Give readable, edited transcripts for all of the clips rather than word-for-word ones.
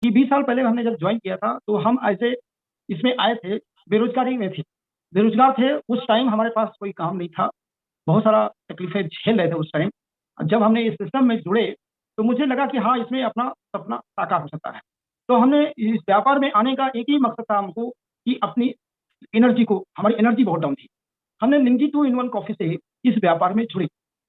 कि 20 साल पहले हमने जब ज्वाइन किया था तो हम ऐसे इसमें आए थे, बेरोजगारी में थे, बेरोजगार थे। उस टाइम हमारे पास कोई काम नहीं था, बहुत सारा तकलीफें झेल रहे थे उस टाइम। जब हमने इस सिस्टम में जुड़े तो मुझे लगा कि हाँ, इसमें अपना सपना साकार हो सकता है। तो हमने इस व्यापार में आने का एक ही मकसद था हमको, कि अपनी एनर्जी को, हमारी एनर्जी बहुत डाउन थी। हमने लिंजी टू इन वन कॉफी से इस व्यापार में जुड़ी,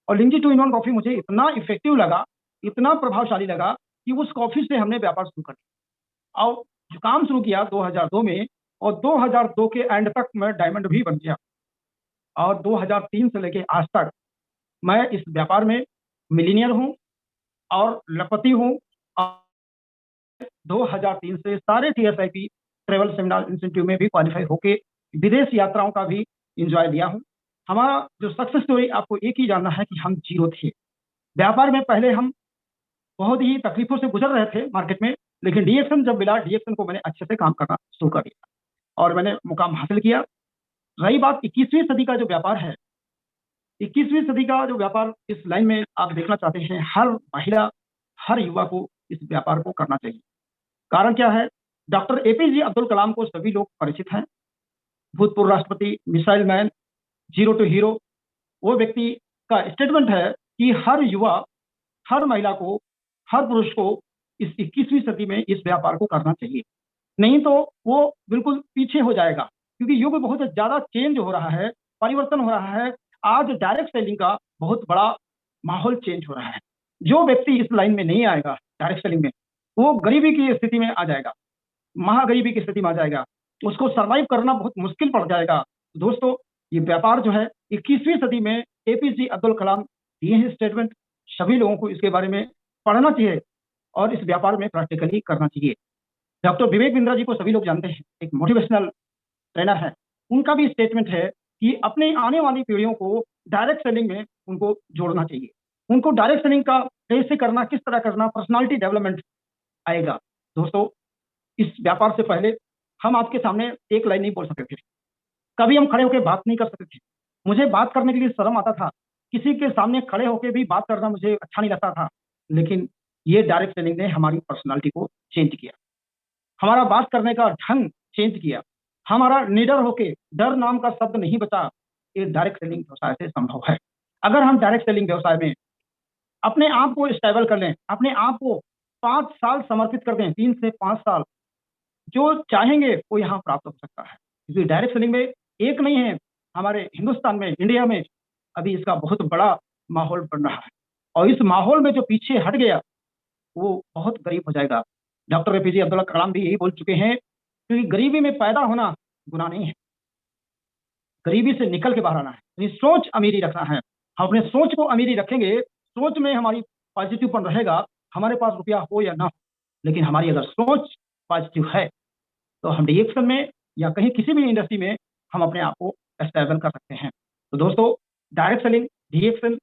और लिंजी टू इन वन कॉफी मुझे इतना इफेक्टिव लगा, इतना प्रभावशाली लगा कि उस कॉफी से हमने व्यापार शुरू कर दिया और जो काम शुरू किया 2002 में। और 2002 के एंड तक मैं डायमंड भी बन गया, और 2003 से लेके आज तक मैं इस व्यापार में मिलीनियर हूँ और लखपति हूँ। और 2003 से सारे TSIP ट्रेवल सेमिनार इंस्टीट्यूट में भी क्वालिफाई होके विदेश यात्राओं का भी इंजॉय लिया हूँ। हमारा जो सक्सेस स्टोरी, आपको एक ही जानना है कि हम जीरो थे व्यापार में। पहले हम बहुत ही तकलीफों से गुजर रहे थे मार्केट में, लेकिन डीएक्सन जब मिला, डीएक्सन को मैंने अच्छे से काम करना शुरू कर दिया और मैंने मुकाम हासिल किया। रही बात 21वीं सदी का जो व्यापार है, 21वीं सदी का जो व्यापार, इस लाइन में आप देखना चाहते हैं, हर महिला, हर युवा को इस व्यापार को करना चाहिए। कारण क्या है? डॉक्टर APJ अब्दुल कलाम को सभी लोग परिचित हैं, भूतपूर्व राष्ट्रपति, missile man, zero to hero. वो व्यक्ति का स्टेटमेंट है कि हर युवा, हर महिला को, हर पुरुष को इस 21वीं सदी में इस व्यापार को करना चाहिए, नहीं तो वो बिल्कुल पीछे हो जाएगा। क्योंकि युग बहुत ज्यादा चेंज हो रहा है, परिवर्तन हो रहा है। आज डायरेक्ट सेलिंग का बहुत बड़ा माहौल चेंज हो रहा है। जो व्यक्ति इस लाइन में नहीं आएगा डायरेक्ट सेलिंग में, वो गरीबी की स्थिति में आ जाएगा, महागरीबी की स्थिति में आ जाएगा, उसको सरवाइव करना बहुत मुश्किल पड़ जाएगा। दोस्तों, ये व्यापार जो है 21वीं सदी में APJ अब्दुल कलाम दिए हैं स्टेटमेंट, सभी लोगों को इसके बारे में पढ़ना चाहिए और इस व्यापार में प्रैक्टिकली करना चाहिए। डॉक्टर विवेक बिंद्रा जी को सभी लोग जानते हैं, एक मोटिवेशनल ट्रेनर है। उनका भी स्टेटमेंट है कि अपने आने वाली पीढ़ियों को डायरेक्ट सेलिंग में उनको जोड़ना चाहिए। उनको डायरेक्ट सेलिंग का कैसे करना, किस तरह करना, पर्सनालिटी डेवलपमेंट आएगा। दोस्तों, इस व्यापार से पहले हम आपके सामने एक लाइन नहीं बोल सकते थे, कभी हम खड़े होकर बात नहीं कर सकते थे। मुझे बात करने के लिए शर्म आता था, किसी के सामने खड़े होकर भी बात करना मुझे अच्छा नहीं लगता था। लेकिन ये डायरेक्ट सेलिंग ने हमारी पर्सनालिटी को चेंज किया, हमारा बात करने का ढंग चेंज किया, हमारा निडर होके डर नाम का शब्द नहीं बचा। ये डायरेक्ट सेलिंग व्यवसाय से संभव है। अगर हम डायरेक्ट सेलिंग व्यवसाय में अपने आप को स्टेबल कर लें, अपने आप को 5 साल समर्पित कर दें, 3 से 5 साल, जो चाहेंगे वो यहाँ प्राप्त हो सकता है। क्योंकि डायरेक्ट सेलिंग में एक नहीं है, हमारे हिंदुस्तान में, इंडिया में अभी इसका बहुत बड़ा माहौल बन रहा है। और इस माहौल में जो पीछे हट गया वो बहुत गरीब हो जाएगा। डॉक्टर APJ अब्दुल कलाम भी यही बोल चुके हैं, क्योंकि गरीबी में पैदा होना गुनाह नहीं है, गरीबी से निकल के बाहर आना है, अपनी सोच अमीरी रखना है। हम अपने सोच को अमीरी रखेंगे, सोच में हमारी पॉजिटिवपन रहेगा, हमारे पास रुपया हो या ना हो, लेकिन हमारी अगर सोच पॉजिटिव है तो हम डीएक्शन में या कहीं किसी भी इंडस्ट्री में हम अपने आप को एस्टेबल कर सकते हैं। तो दोस्तों, डायरेक्ट सेलिंग, डीएक्शन,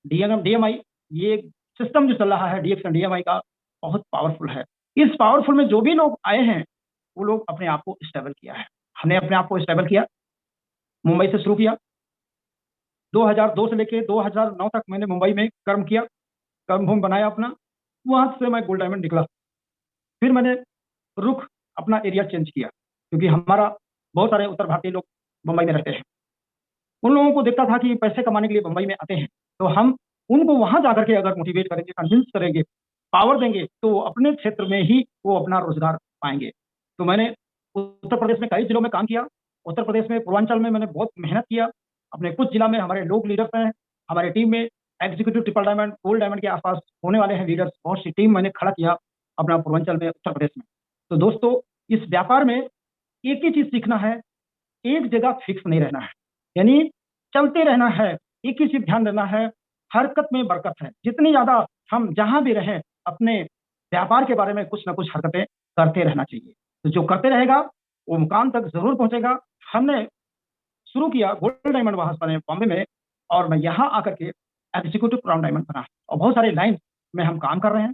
DMI, ये सिस्टम जो चल रहा है डीएक्शन DMI का, बहुत पावरफुल है। इस पावरफुल में जो भी लोग आए हैं वो लोग अपने आप को स्टेबल किया है। हमने अपने आप को स्टेबल किया, मुंबई से शुरू किया। 2002 से लेके 2009 तक मैंने मुंबई में कर्म किया, कर्म भूमि बनाया अपना। वहां से मैं गोल्ड डायमंड निकला। फिर मैंने रुख, अपना एरिया चेंज किया, क्योंकि हमारा बहुत सारे उत्तर भारतीय लोग मुंबई में रहते हैं। उन लोगों को देखता था कि पैसे कमाने के लिए मुंबई में आते हैं, तो हम उनको वहां जाकर के अगर मोटिवेट करेंगे, कन्विंस करेंगे, पावर देंगे, तो वो अपने क्षेत्र में ही वो अपना रोजगार पाएंगे। तो मैंने उत्तर प्रदेश में कई जिलों में काम किया। उत्तर प्रदेश में पूर्वांचल में मैंने बहुत मेहनत किया। अपने कुछ जिला में हमारे लोग लीडर्स हैं, हमारे टीम में executive triple diamond, gold diamond के आसपास होने वाले हैं लीडर्स, बहुत सी टीम मैंने खड़ा किया अपना पूर्वांचल में, उत्तर प्रदेश में। तो दोस्तों, इस व्यापार में एक ही चीज सीखना है, एक जगह फिक्स नहीं रहना है, यानी चलते रहना है। एक ही चीज ध्यान देना है, हरकत में बरकत है। जितनी ज्यादा हम जहां भी रहें, अपने व्यापार के बारे में कुछ ना कुछ हरकतें करते रहना चाहिए। तो जो करते रहेगा वो मुकाम तक जरूर पहुंचेगा। हमने शुरू किया गोल्ड डायमंड वहां से बॉम्बे में, और मैं यहाँ आकर के एग्जीक्यूटिव क्राउन डायमंड बना, और बहुत सारे लाइन में हम काम कर रहे हैं।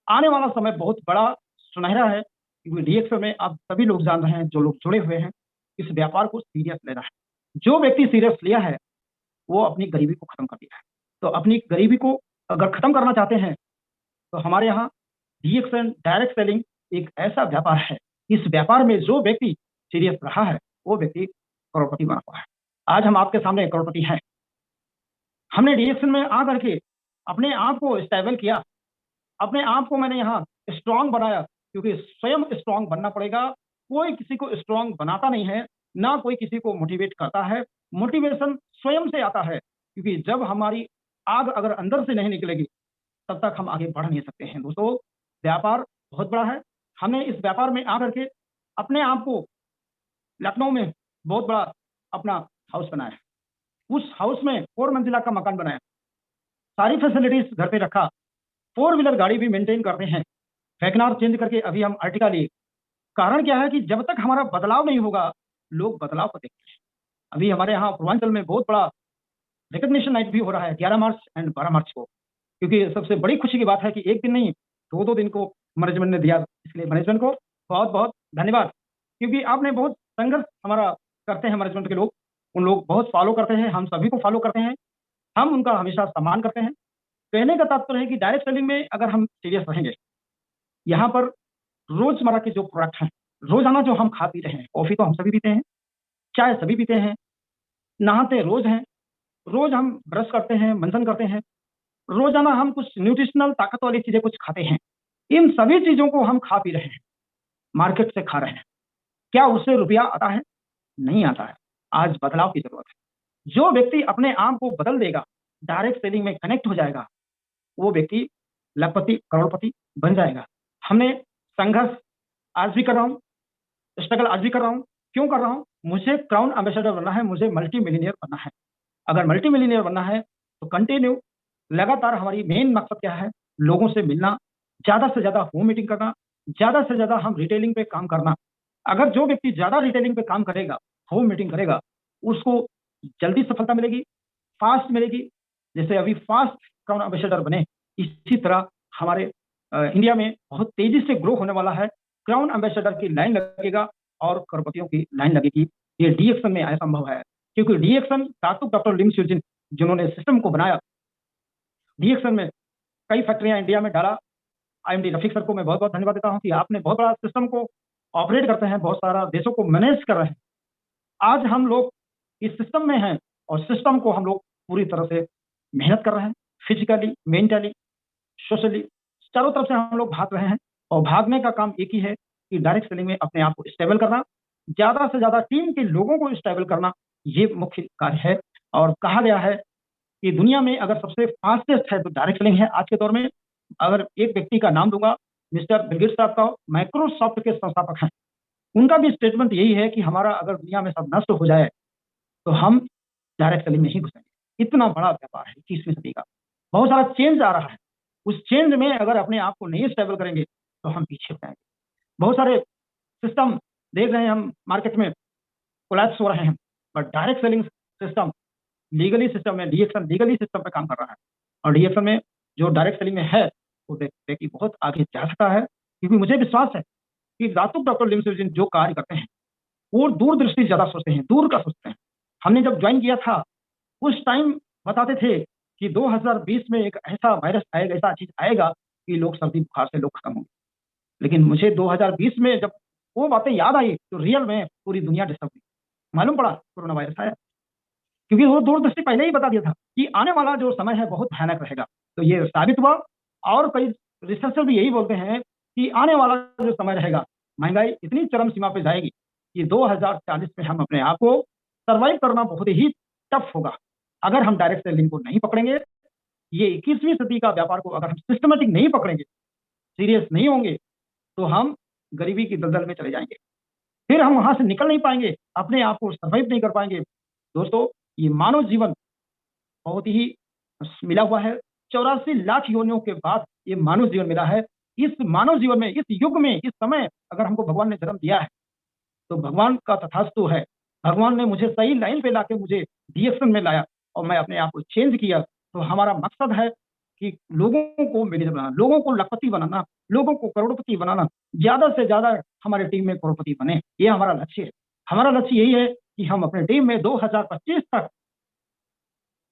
आने वाला समय बहुत बड़ा सुनहरा है, क्योंकि डीएक्सएल में आप सभी लोग जान रहे हैं, जो लोग जुड़े हुए हैं, इस व्यापार को सीरियस लेना है। जो व्यक्ति सीरियस लिया है वो अपनी गरीबी को खत्म कर दिया है। तो अपनी गरीबी को अगर खत्म करना चाहते हैं तो हमारे यहाँ डीएक्सएल डायरेक्ट सेलिंग एक ऐसा व्यापार है, इस व्यापार में जो व्यक्ति सीरियस रहा है वो व्यक्ति करोड़पति बना हुआ है। आज हम आपके सामने करोड़पति हैं। हमने डीएक्शन में आ करके अपने आप को स्टेबल किया, अपने आप को मैंने यहाँ स्ट्रांग बनाया, क्योंकि स्वयं स्ट्रांग बनना पड़ेगा। कोई किसी को स्ट्रांग बनाता नहीं है, ना कोई किसी को मोटिवेट करता है। मोटिवेशन स्वयं से आता है, क्योंकि जब हमारी आग अगर अंदर से नहीं निकलेगी तब तक हम आगे बढ़ नहीं सकते हैं। दोस्तों, व्यापार बहुत बड़ा है। हमने इस व्यापार में आकर के अपने आप को लखनऊ में बहुत बड़ा अपना हाउस बनाया। उस हाउस में 4 मंजिला का मकान बनाया, सारी फैसिलिटीज घर पे रखा, 4 व्हीलर गाड़ी भी मेंटेन करते हैं। वैगनार चेंज करके अभी हम अर्टिगा लिए। कारण क्या है कि जब तक हमारा बदलाव नहीं होगा, लोग बदलाव को देखते हैं। अभी हमारे यहाँ पूर्वांचल में बहुत बड़ा रिकग्निशन नाइट भी हो रहा है 11 मार्च एंड 12 मार्च को, क्योंकि सबसे बड़ी खुशी की बात है कि एक दिन नहीं, 2-2 दिन को मैनेजमेंट ने दिया। इसलिए मैनेजमेंट को बहुत बहुत धन्यवाद, क्योंकि आपने बहुत संघर्ष हमारा करते हैं मैनेजमेंट के लोग। उन लोग बहुत फॉलो करते हैं, हम सभी को फॉलो करते हैं, हम उनका हमेशा सम्मान करते हैं। कहने का तात्पर्य है कि डायरेक्ट सेलिंग में अगर हम सीरियस रहेंगे, यहाँ पर रोजमर्रा के जो प्रोडक्ट हैं, रोजाना जो हम खा पी रहे हैं, कॉफी तो हम सभी पीते हैं, चाय सभी पीते हैं, नहाते रोज हैं, रोज हम ब्रश करते हैं, मंथन करते हैं, रोजाना हम कुछ न्यूट्रिशनल ताकत वाली चीजें कुछ खाते हैं। इन सभी चीजों को हम खा पी रहे हैं, मार्केट से खा रहे हैं। क्या उससे रुपया आता है? नहीं आता है। आज बदलाव की जरूरत है। जो व्यक्ति अपने आप को बदल देगा, डायरेक्ट सेलिंग में कनेक्ट हो जाएगा, वो व्यक्ति लखपति करोड़पति बन जाएगा। हमने संघर्ष आज भी कर रहा हूँ, स्ट्रगल आज भी कर रहा हूँ। क्यों कर रहा हूँ? मुझे क्राउन एम्बेसडर बनना है, मुझे मल्टी मिलीनियर बनना है। अगर मल्टी मिलीनियर बनना है तो कंटिन्यू लगातार हमारी मेन मकसद क्या है? लोगों से मिलना, ज्यादा से ज्यादा होम मीटिंग करना, ज्यादा से ज्यादा हम रिटेलिंग पे काम करना। अगर जो व्यक्ति ज्यादा रिटेलिंग पे काम करेगा, होम मीटिंग करेगा, उसको जल्दी सफलता मिलेगी, फास्ट मिलेगी। जैसे अभी फास्ट क्राउन एम्बेसडर बने, इसी तरह हमारे इंडिया में बहुत तेजी से ग्रो होने वाला है। क्राउन एम्बेसडर की लाइन लगेगा और करोड़पतियों की लाइन लगेगी। ये डीएक्शन में आया संभव है, क्योंकि डीएक्शन दातुक डॉक्टर लिम स्यूजिन जिन्होंने सिस्टम को बनाया, डीएक्शन में कई फैक्ट्रियां इंडिया में डाला। आईएमडी रफीक सर को मैं बहुत बहुत धन्यवाद देता हूं कि आपने बहुत बड़ा सिस्टम को ऑपरेट करते हैं, बहुत सारा देशों को मैनेज कर रहे हैं। आज हम लोग इस सिस्टम में हैं और सिस्टम को हम लोग पूरी तरह से मेहनत कर रहे हैं, फिजिकली, मेंटली, सोशली, चारों तरफ से हम लोग भाग रहे हैं। और भागने का काम एक ही है कि डायरेक्ट सेलिंग में अपने आप को स्टेबल करना, ज्यादा से ज्यादा टीम के लोगों को स्टेबल करना, ये मुख्य कार्य है। और कहा गया है कि दुनिया में अगर सबसे फास्टेस्ट है तो डायरेक्ट सेलिंग है आज के दौर में। अगर एक व्यक्ति का नाम दूंगा, मिस्टर बिल गेट्स साहब का, माइक्रोसॉफ्ट के संस्थापक हैं। उनका भी स्टेटमेंट यही है कि हमारा अगर दुनिया में सब नष्ट हो जाए तो हम डायरेक्ट सेलिंग में ही घुसेंगे। इतना बड़ा व्यापार है 21वीं सदी का, बहुत सारा चेंज आ रहा है। उस चेंज में अगर अपने आप को नहीं स्टेबल करेंगे तो हम पीछे हो जाएंगे। बहुत सारे सिस्टम देख रहे हैं हम मार्केट में कोलैप्स हो रहे हैं, but direct selling system legally system में, डीएक्शन लीगली सिस्टम पे काम कर रहा है। और डीएक्शन में जो डायरेक्ट सेलिंग में है वो व्यक्ति बहुत आगे जा सकता है, क्योंकि मुझे विश्वास है कि दातुक डॉक्टर लिम स्यूजिन जो कार्य करते हैं वो दूरदृष्टि ज्यादा सोचते हैं, दूर का सोचते हैं। हमने जब ज्वाइन किया था उस टाइम बताते थे कि 2020 में एक ऐसा वायरस आएगा, ऐसा चीज आएगा कि लोग सर्दी बुखार से लोग खत्म होंगे। लेकिन मुझे 2020 में जब वो बातें याद आई तो रियल में पूरी दुनिया डिस्टर्ब हुई। मालूम पड़ा कोरोना वायरस आया, क्योंकि वो दूरदृष्टि पहले ही बता दिया था कि आने वाला जो समय है बहुत भयानक रहेगा। तो ये साबित हुआ। और कई रिसर्चर भी यही बोलते हैं कि आने वाला जो समय रहेगा, महंगाई इतनी चरम सीमा पे जाएगी कि 2040 में हम अपने आप को सर्वाइव करना बहुत ही टफ होगा अगर हम डायरेक्ट सेलिंग को नहीं पकड़ेंगे। ये 21वीं सदी का व्यापार को अगर हम सिस्टमेटिक नहीं पकड़ेंगे, सीरियस नहीं होंगे, तो हम गरीबी की दलदल में चले जाएंगे। फिर हम वहां से निकल नहीं पाएंगे, अपने आप को सर्वाइव नहीं कर पाएंगे। दोस्तों, ये मानव जीवन बहुत ही मिला हुआ है। 84 लाख योनियों के बाद ये मानव जीवन मिला है। इस मानव जीवन में, इस युग में, इस समय अगर हमको भगवान ने जन्म दिया है तो भगवान का तथास्तु है। भगवान ने मुझे सही लाइन पे लाके मुझे डीएक्शन में लाया और मैं अपने आप को चेंज किया। तो हमारा मकसद है कि लोगों को मिलियनर बनाना, लोगों को लखपति बनाना, लोगों को करोड़पति बनाना, ज्यादा से ज्यादा हमारे टीम में करोड़पति बने। ये हमारा लक्ष्य है। हमारा लक्ष्य यही है कि हम अपने टीम में 2025 तक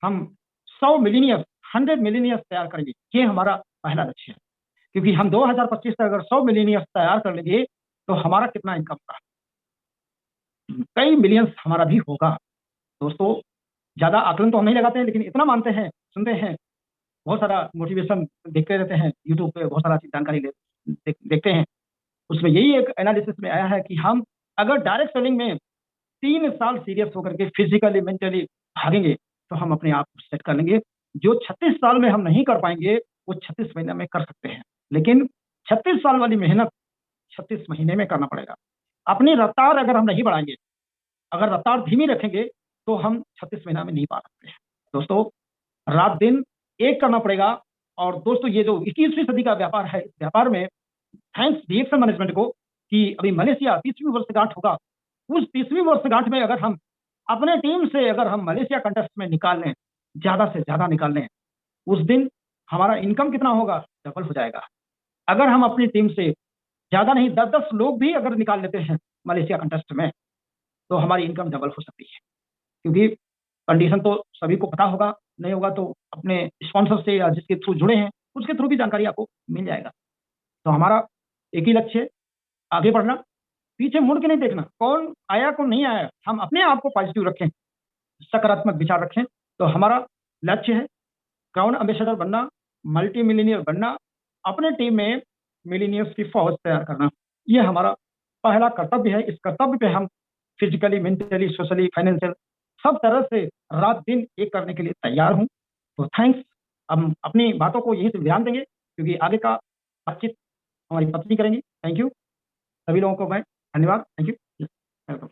हम 100 मिलीनियर, 100 मिलीनियर तैयार करेंगे। ये हमारा पहला लक्ष्य है। क्योंकि हम 2025 तक अगर 100 मिलीनियर्स तैयार कर लेंगे तो हमारा कितना इनकम होगा, कई मिलियंस हमारा भी होगा। दोस्तों, ज्यादा आकलन तो हम नहीं लगाते हैं, लेकिन इतना मानते हैं, सुनते हैं, बहुत सारा मोटिवेशन देखते रहते हैं, यूट्यूब पे बहुत सारा चीज जानकारी देखते हैं। उसमें यही एक एनालिसिस में आया है कि हम अगर डायरेक्ट सेलिंग में 3 साल सीरियस होकर के फिजिकली मेंटली भागेंगे तो हम अपने आप को सेट कर लेंगे। जो 36 साल में हम नहीं कर पाएंगे वो 36 महीने में कर सकते हैं, लेकिन 36 साल वाली मेहनत 36 महीने में करना पड़ेगा। अपनी रफ्तार अगर हम नहीं बढ़ाएंगे, अगर रफ्तार धीमी रखेंगे तो हम 36 महीना में नहीं पा सकते हैं। दोस्तों, रात दिन एक करना पड़ेगा। और दोस्तों, ये जो 21वीं सदी का व्यापार है, इस व्यापार में थैंक्स डीएक्शन मैनेजमेंट को कि अभी मलेशिया 30वीं वर्षगांठ होगा। उस 30वीं वर्षगांठ में अगर हम अपने टीम से अगर हम मलेशिया कंटेस्ट में निकाल लें, ज्यादा से ज्यादा निकाल लें, उस दिन हमारा इनकम कितना होगा, डबल हो जाएगा। अगर हम अपनी टीम से ज्यादा नहीं 10-10 लोग भी अगर निकाल लेते हैं मलेशिया कंटेस्ट में तो हमारी इनकम डबल हो सकती है। क्योंकि कंडीशन तो सभी को पता होगा, नहीं होगा तो अपने स्पॉन्सर से या जिसके थ्रू जुड़े हैं उसके थ्रू भी जानकारी आपको मिल जाएगा। तो हमारा एक ही लक्ष्य है, आगे बढ़ना, पीछे मुड़ के नहीं देखना, कौन आया कौन नहीं आया। हम अपने आप को पॉजिटिव रखें, सकारात्मक विचार रखें। तो हमारा लक्ष्य है क्राउन एम्बेसडर बनना, मल्टी मिलीनियर बनना, अपने टीम में मिलीनियर्स की फौज तैयार करना। ये हमारा पहला कर्तव्य है। इस कर्तव्य पे हम फिजिकली, मेंटली, सोशली, फाइनेंशियल सब तरह से रात दिन एक करने के लिए तैयार हूँ। तो थैंक्स। हम अपनी बातों को यहीं से ध्यान देंगे क्योंकि आगे का बातचीत हमारी पत्नी करेंगी। थैंक यू सभी लोगों को, मैं धन्यवाद। Thank you, welcome.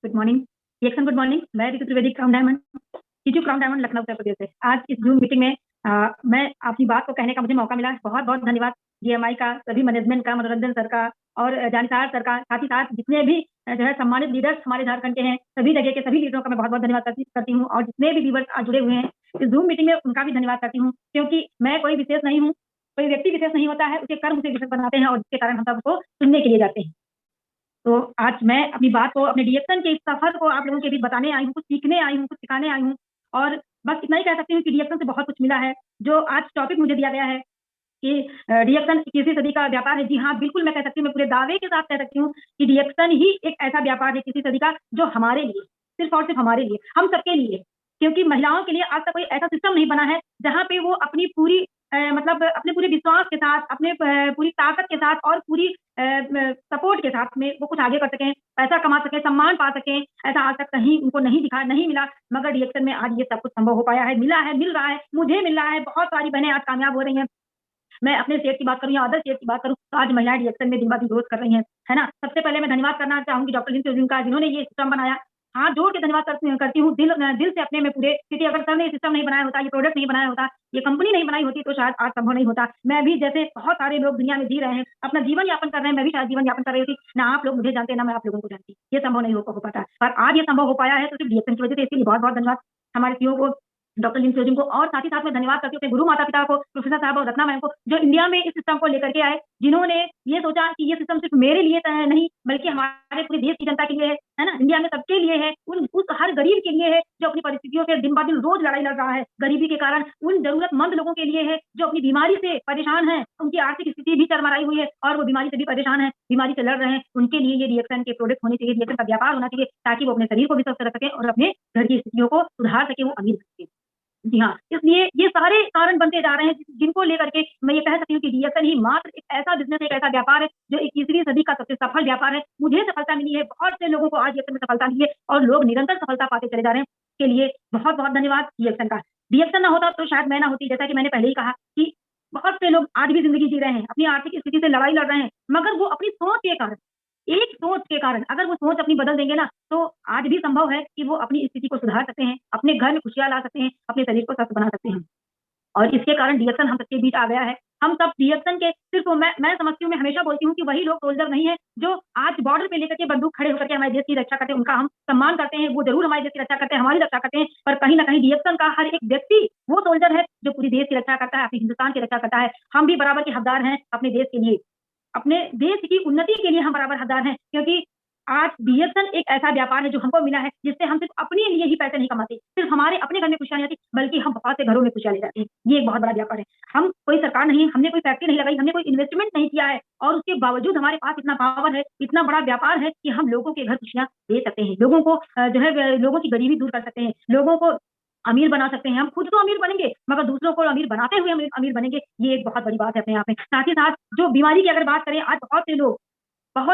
Good morning reaction, good morning. मैं ऋतु त्रिवेदी, क्राउन डायमंड, टीचू क्राउन डायमंड, लखनऊ उत्तर प्रदेश से। आज इस जूम मीटिंग में मैं अपनी बात को कहने का मुझे मौका मिला। बहुत बहुत धन्यवाद जीएमआई का, सभी मैनेजमेंट का, मनोरंजन सर का और जानिसार सर का, साथ ही साथ जितने भी जो है सम्मानित लीडर्स हमारे झारखंड के हैं, सभी जगह के सभी लीडरों का मैं बहुत बहुत धन्यवाद करती हूँ। और जितने भी व्यूवर्स आज जुड़े हुए हैं इस जूम मीटिंग में उनका भी धन्यवाद करती हूँ, क्योंकि मैं कोई विशेष नहीं हूँ, कोई व्यक्ति विशेष नहीं होता है, उसके कर्म उसे विशेष बनाते हैं और जिसके कारण हम सब उसको सुनने के लिए जाते हैं। तो आज मैं अपनी बात को, अपने डीएक्शन के इस सफर को आप लोगों के बीच बताने आई हूँ, कुछ सीखने आई हूँ, कुछ सिखाने आई हूँ। और बस इतना ही कह सकती हूँ कि डीएक्शन से बहुत कुछ मिला है। जो आज टॉपिक मुझे दिया गया है कि डीएक्शन 21वीं सदी का व्यापार है, जी हाँ, बिल्कुल मैं कह सकती हूँ, मैं पूरे दावे के साथ कह सकती हूँ कि डीएक्शन ही एक ऐसा व्यापार है 21वीं सदी का जो हमारे लिए, सिर्फ और सिर्फ हमारे लिए, हम सबके लिए, क्योंकि महिलाओं के लिए आज तक कोई ऐसा सिस्टम नहीं बना है जहाँ पे वो अपनी पूरी मतलब अपने पूरे विश्वास के साथ, अपने पूरी ताकत के साथ और पूरी सपोर्ट के साथ में वो कुछ आगे कर सकें, पैसा कमा सकें, सम्मान पा सकें। ऐसा आज तक कहीं उनको नहीं दिखा, नहीं मिला, मगर डीएक्शन में आज ये सब कुछ संभव हो पाया है, मिला है, मिल रहा है, मुझे मिल रहा है। बहुत सारी बहनें आज कामयाब हो रही हैं। मैं अपने स्टेट की बात करूं या अदर स्टेट की बात करूं तो आज महिलाएं डीएक्शन में दिन ब दिन ग्रोथ कर रही हैं, है ना। सबसे पहले मैं धन्यवाद करना चाहूंगी डॉक्टर लिन चौधरी का, जिन्होंने ये सिस्टम बनाया। हाथ जोड़ के धन्यवाद करती हूँ दिल से अपने में पूरे, क्योंकि अगर सर ने ये सिस्टम नहीं बनाया होता, ये प्रोडक्ट नहीं बनाया होता, ये कंपनी नहीं बनाई होती तो शायद आज संभव नहीं होता। मैं भी जैसे बहुत सारे लोग दुनिया में जी रहे हैं, अपना जीवन यापन कर रहे हैं, मैं भी शायद जीवन यापन कर रही थी ना। आप लोग मुझे जानते ना मैं आप लोगों को जानती, ये संभव नहीं हो पाता, पर आज ये संभव हो पाया है तो सिर्फ डीएक्शन की वजह से। इसके लिए बहुत बहुत धन्यवाद हमारे सीईओ को, डॉक्टर लिन चौधरी को, और साथ ही साथ मैं धन्यवाद करती हूँ अपने गुरु माता पिता को, प्रोफेसर साहब और रत्ना मैम को, जो इंडिया में इस सिस्टम को लेकर के आए, जिन्होंने ये सोचा कि ये सिस्टम सिर्फ मेरे लिए नहीं बल्कि हमारे पूरे देश की जनता के लिए है ना, इंडिया में सबके लिए है, उस हर गरीब के लिए है जो अपनी परिस्थितियों से दिन ब दिन रोज लड़ाई लड़ रहा है गरीबी के कारण, उन जरूरतमंद लोगों के लिए है जो अपनी बीमारी से परेशान है, उनकी आर्थिक स्थिति भी चरमराई हुई है और वो बीमारी से भी परेशान है, बीमारी से लड़ रहे हैं, उनके लिए ये डीएक्शन के प्रोडक्ट होने चाहिए, डीएक्शन का व्यापार होना चाहिए, ताकि वो अपने शरीर को भी स्वस्थ रख सके और अपने घर की स्थितियों को सुधार सके, वो अमीर बन सके। जी हाँ, इसलिए ये सारे कारण बनते जा रहे हैं जिनको लेकर के मैं ये कह सकती हूँ कि डीएक्शन ही मात्र एक ऐसा बिजनेस, एक ऐसा व्यापार है जो 21वीं सदी का सबसे सफल व्यापार है। मुझे सफलता मिली है, बहुत से लोगों को आज डीएक्शन में सफलता मिली है और लोग निरंतर सफलता पाते चले जा रहे हैं। के लिए बहुत बहुत धन्यवाद डीएक्शन का। डीएक्शन ना होता तो शायद मैं ना होती, जैसा कि मैंने पहले ही कहा कि बहुत से लोग आज भी जिंदगी जी रहे हैं, अपनी आर्थिक स्थिति से लड़ाई लड़ रहे हैं, मगर वो अपनी सोच के कारण, एक सोच के कारण, अगर वो सोच अपनी बदल देंगे ना तो आज भी संभव है कि वो अपनी स्थिति को सुधार सकते हैं, अपने घर में खुशियां ला सकते हैं, अपने शरीर को स्वस्थ बना सकते हैं। और इसके कारण डीएक्शन हम सबके बीच आ गया है। हम सब डीएक्शन के सिर्फ मैं समझती हूँ, मैं हमेशा बोलती हूँ कि वही लोग सोल्जर नहीं है जो आज बॉर्डर पे लेकर के बंदूक खड़े होकर के हमारे देश की रक्षा करते हैं, उनका हम सम्मान करते हैं, वो जरूर हमारे देश की रक्षा करते हैं, हमारी रक्षा करते हैं, पर कहीं ना कहीं डीएक्शन का हर एक व्यक्ति वो सोल्जर है जो पूरी देश की रक्षा करता है, अपने हिंदुस्तान की रक्षा करता है। हम भी बराबर के हकदार हैं अपने देश के लिए, अपने देश की उन्नति के लिए हम बराबर हकदार हैं, क्योंकि आज डीएक्सन एक ऐसा व्यापार है जो हमको मिला है जिससे हम सिर्फ अपने लिए ही पैसे नहीं कमाते, सिर्फ हमारे अपने घर में खुशियां नहीं आती, बल्कि हम बहुत से घरों में खुशियां ले जाते हैं। ये एक बहुत बड़ा व्यापार है। हम कोई सरकार नहीं, हमने कोई फैक्ट्री नहीं लगाई, हमने कोई इन्वेस्टमेंट नहीं किया है, और उसके बावजूद हमारे पास इतना पावर है, इतना बड़ा व्यापार है कि हम लोगों के घर खुशियां दे सकते हैं, लोगों को जो है लोगों की गरीबी दूर कर सकते हैं, लोगों को अमीर बना सकते हैं। हम खुद तो अमीर बनेंगे, मगर दूसरों को अमीर बनाते हुए हम अमीर बनेंगे। ये एक बहुत बड़ी बात है अपने आप में। साथ ही साथ जो बीमारी की अगर बात करें, आज बहुत